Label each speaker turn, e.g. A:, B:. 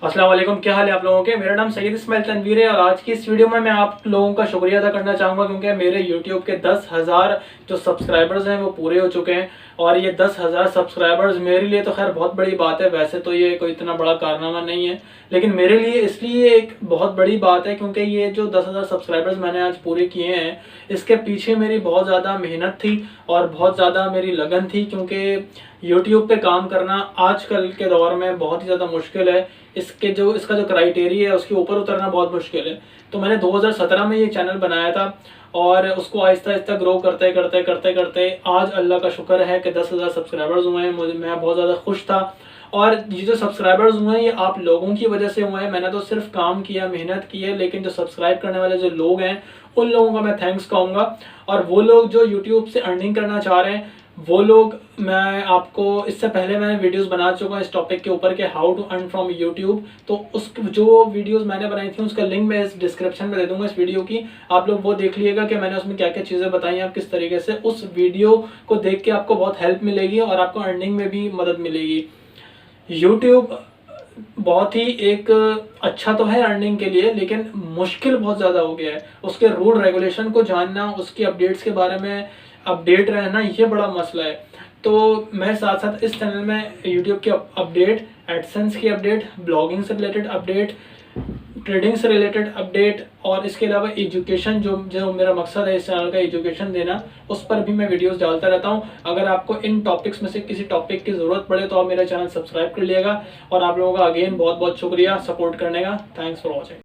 A: अस्सलाम वालेकुम, क्या हाल है आप लोगों के। मेरा नाम सैयद इस्माइल तनवीर है और आज की इस वीडियो में मैं आप लोगों का शुक्रिया अदा करना चाहूँगा क्योंकि मेरे यूट्यूब के 10,000 जो सब्सक्राइबर्स हैं वो पूरे हो चुके हैं। और ये 10,000 सब्सक्राइबर्स मेरे लिए तो खैर बहुत बड़ी बात है। वैसे तो ये कोई इतना बड़ा कारनामा नहीं है, लेकिन मेरे लिए इसलिए एक बहुत बड़ी बात है क्योंकि ये जो 10,000 सब्सक्राइबर्स मैंने आज पूरे किए हैं, इसके पीछे मेरी बहुत ज़्यादा मेहनत थी और बहुत ज़्यादा मेरी लगन थी। क्योंकि यूट्यूब पे काम करना आजकल के दौर में बहुत ही ज़्यादा मुश्किल है। इसका जो क्राइटेरिया है उसके ऊपर उतरना बहुत मुश्किल है। तो मैंने 2017 में ये चैनल बनाया था और उसको आहिस्ता आहिस्ता ग्रो करते करते करते करते आज अल्लाह का शुक्र है कि 10,000 सब्सक्राइबर्स हुए हैं। मैं बहुत ज़्यादा खुश था। और ये जो सब्सक्राइबर्स हुए हैं ये आप लोगों की वजह से हुए हैं। मैंने तो सिर्फ काम किया, मेहनत की है, लेकिन जो सब्सक्राइब करने वाले जो लोग हैं उन लोगों का मैं थैंक्स कहूँगा। और वो लोग जो यूट्यूब से अर्निंग करना चाह रहे हैं वो लोग, मैं आपको इससे पहले मैंने वीडियोस बना चुका हूँ इस टॉपिक के ऊपर कि how to earn from YouTube. तो उस जो वीडियोस मैंने बनाई थी उसका लिंक मैं इस डिस्क्रिप्शन में दे दूंगा इस वीडियो की। आप लोग वो देख लीजिएगा कि मैंने उसमें क्या क्या चीज़ें बताई हैं। आप किस तरीके से उस वीडियो को देख के आपको बहुत हेल्प मिलेगी और आपको अर्निंग में भी मदद मिलेगी। यूट्यूब बहुत ही एक अच्छा तो है अर्निंग के लिए, लेकिन मुश्किल बहुत ज़्यादा हो गया है। उसके रूल रेगुलेशन को जानना, उसकी अपडेट्स के बारे में अपडेट रहना, ये बड़ा मसला है। तो मैं साथ साथ इस चैनल में यूट्यूब की अपडेट, एडसेंस की अपडेट, ब्लॉगिंग से रिलेटेड अपडेट, ट्रेडिंग से रिलेटेड अपडेट और इसके अलावा एजुकेशन, जो जो मेरा मकसद है इस चैनल का एजुकेशन देना, उस पर भी मैं वीडियोस डालता रहता हूं। अगर आपको इन टॉपिक्स में से किसी टॉपिक की ज़रूरत पड़े तो आप मेरा चैनल सब्सक्राइब कर लीजिएगा। और आप लोगों का अगेन बहुत बहुत शुक्रिया सपोर्ट करने का। Thanks for watching.